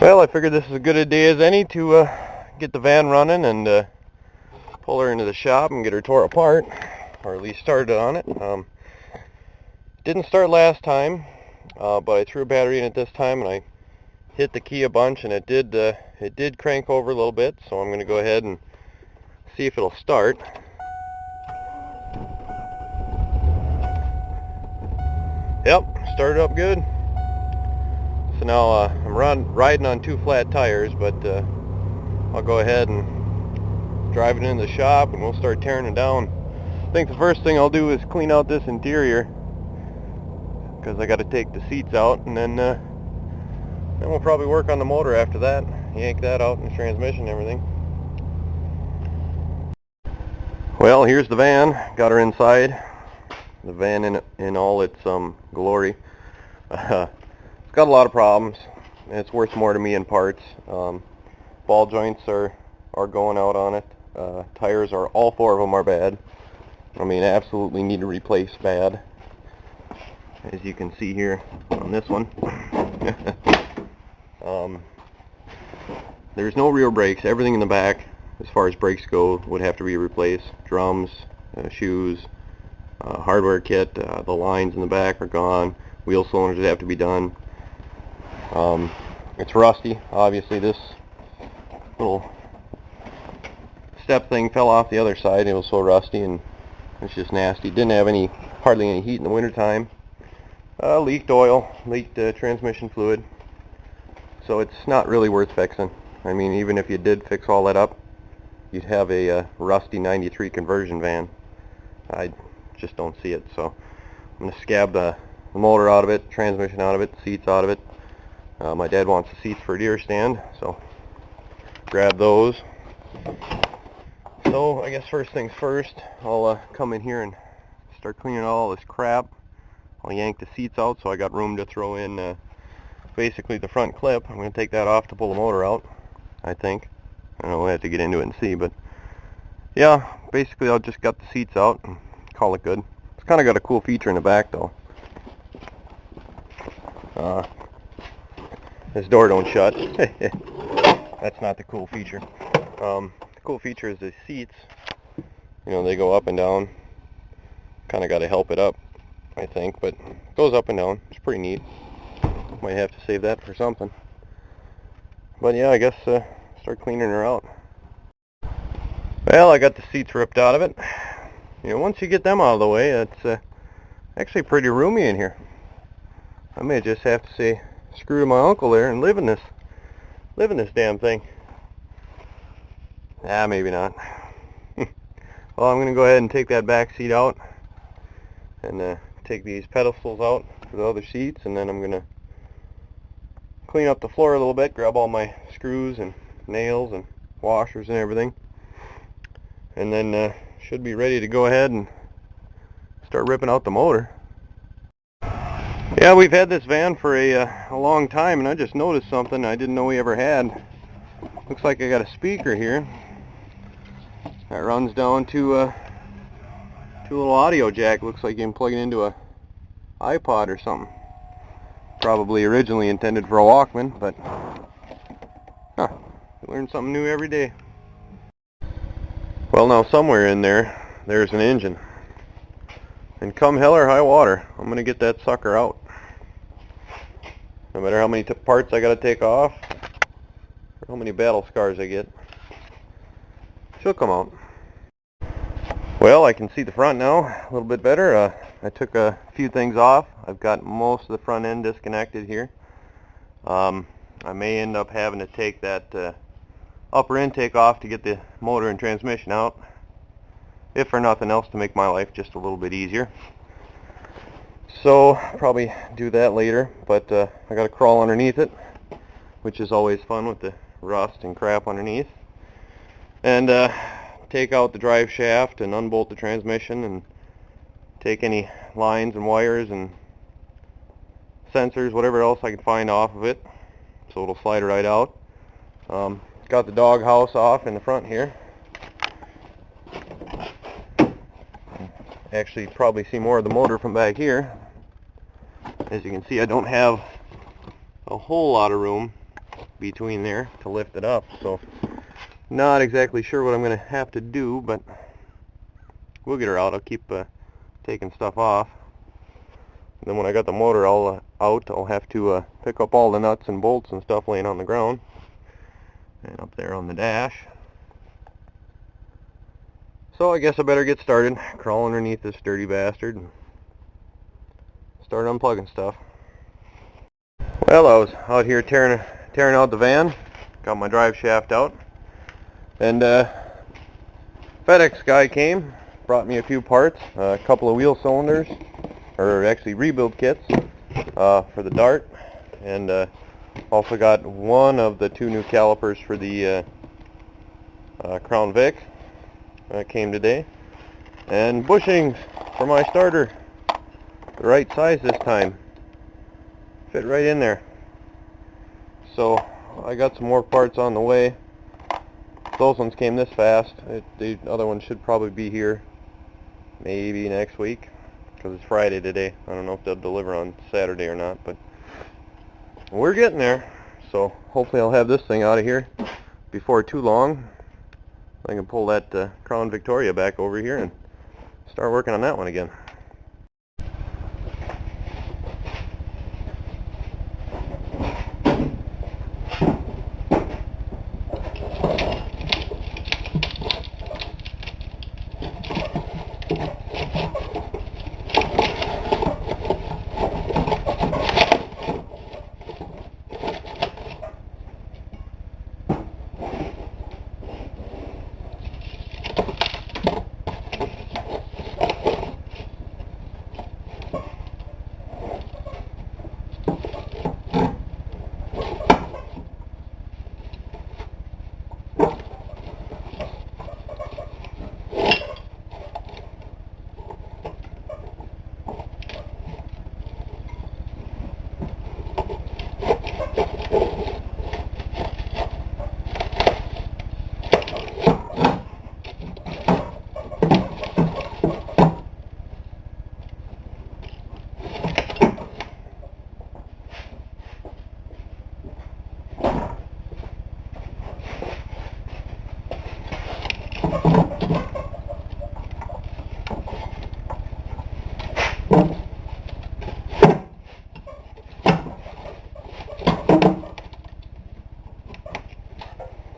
Well, I figured this is as good a day as any to get the van running and pull her into the shop and get her tore apart, or at least started on it. Didn't start last time, but I threw a battery in it this time, and I hit the key a bunch, and it did crank over a little bit. So I'm going to go ahead and see if it'll start. Yep, started up good. So now I'm riding on 2 flat tires, but I'll go ahead and drive it into the shop and we'll start tearing it down. I think the first thing I'll do is clean out this interior, because I got to take the seats out, and then we'll probably work on the motor after that. Yank that out and the transmission and everything. Well, here's the van. Got her inside. The van in all its glory. It's got a lot of problems, and it's worth more to me in parts. Ball joints are going out on it. Tires are, all 4 of them are bad. I mean, absolutely need to replace bad, as you can see here on this one. There's no rear brakes. Everything in the back, as far as brakes go, would have to be replaced. Drums, shoes, hardware kit, the lines in the back are gone. Wheel cylinders would have to be done. It's rusty. Obviously, this little step thing fell off the other side. It was so rusty, and it's just nasty. Didn't have hardly any heat in the wintertime. Leaked oil, leaked transmission fluid. So it's not really worth fixing. I mean, even if you did fix all that up, you'd have a rusty 93 conversion van. I just don't see it. So I'm going to scab the motor out of it, transmission out of it, seats out of it. My dad wants the seats for a deer stand, so grab those. So I guess first things first, I'll come in here and start cleaning all this crap. I'll yank the seats out, so I got room to throw in basically the front clip. I'm going to take that off to pull the motor out, I think. I don't know, we'll have to get into it and see, but yeah, basically I'll just gut the seats out and call it good. It's kind of got a cool feature in the back, though. This door don't shut. That's not the cool feature. The cool feature is the seats. You know, they go up and down. Kind of got to help it up, I think, but it goes up and down. It's pretty neat. Might have to save that for something. But yeah, I guess start cleaning her out. Well, I got the seats ripped out of it. You know, once you get them out of the way, it's actually pretty roomy in here. I may just have to say screw to my uncle there and live in this damn thing. Ah, maybe not. Well, I'm going to go ahead and take that back seat out and take these pedestals out for the other seats, and then I'm going to clean up the floor a little bit, grab all my screws and nails and washers and everything, and then should be ready to go ahead and start ripping out the motor. Yeah, we've had this van for a long time, and I just noticed something I didn't know we ever had. Looks like I got a speaker here that runs down to a little audio jack. Looks like you can plug it into a iPod or something. Probably originally intended for a Walkman, but you learn something new every day. Well, now somewhere in there's an engine. And come hell or high water, I'm going to get that sucker out. No matter how many parts I got to take off, or how many battle scars I get, she'll come out. Well, I can see the front now a little bit better. I took a few things off. I've got most of the front end disconnected here. I may end up having to take that upper intake off to get the motor and transmission out, if for nothing else to make my life just a little bit easier. So probably do that later, but I got to crawl underneath it, which is always fun with the rust and crap underneath, and take out the drive shaft and unbolt the transmission and take any lines and wires and sensors, whatever else I can find off of it, so it'll slide right out. Got the dog house off in the front here. Actually probably see more of the motor from back here. As you can see, I don't have a whole lot of room between there to lift it up. So not exactly sure what I'm going to have to do, but we'll get her out. I'll keep taking stuff off. And then when I got the motor all out, I'll have to pick up all the nuts and bolts and stuff laying on the ground and up there on the dash. So I guess I better get started, crawl underneath this dirty bastard and start unplugging stuff. Well, I was out here tearing out the van, got my drive shaft out, and FedEx guy came, brought me a few parts, a couple of wheel cylinders, or actually rebuild kits for the Dart, and also got one of the 2 new calipers for the Crown Vic. Came today, and bushings for my starter, the right size this time, fit right in there. So I got some more parts on the way. Those ones came this fast. The other ones should probably be here maybe next week, because it's Friday today. I don't know if they'll deliver on Saturday or not, but we're getting there. So hopefully I'll have this thing out of here before too long. I can pull that Crown Victoria back over here and start working on that one again.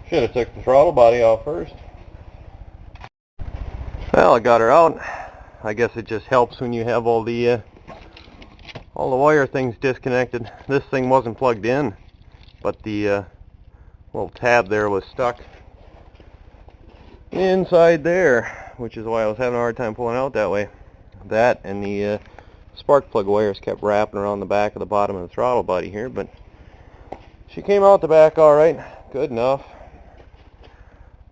Should have took the throttle body off first. Well, I got her out. I guess it just helps when you have all the wire things disconnected. This thing wasn't plugged in, but the little tab there was stuck inside there, which is why I was having a hard time pulling out that way. That and the spark plug wires kept wrapping around the back of the bottom of the throttle body here, but she came out the back all right, good enough.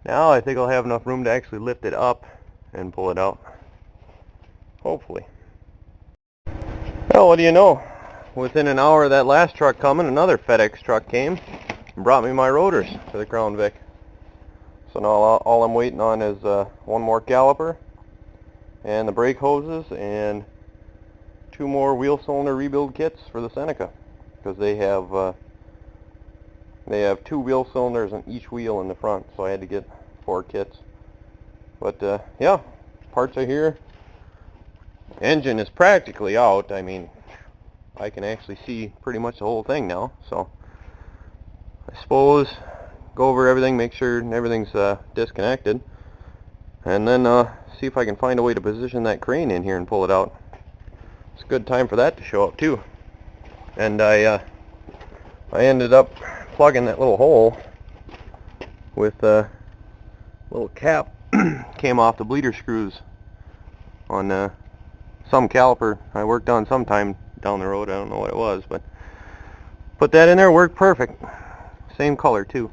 Now I think I'll have enough room to actually lift it up and pull it out. Hopefully. Well, what do you know? Within an hour of that last truck coming, another FedEx truck came and brought me my rotors for the Crown Vic. So now all I'm waiting on is one more caliper and the brake hoses and 2 more wheel cylinder rebuild kits for the Seneca, because they have 2 wheel cylinders on each wheel in the front, so I had to get 4 kits. But yeah, parts are here. Engine is practically out. I mean, I can actually see pretty much the whole thing now, so I suppose go over everything, make sure everything's disconnected, and then see if I can find a way to position that crane in here and pull it out. It's a good time for that to show up too. And I ended up plugging that little hole with a little cap came off the bleeder screws on some caliper I worked on sometime down the road. I don't know what it was, but put that in there, worked perfect. Same color too.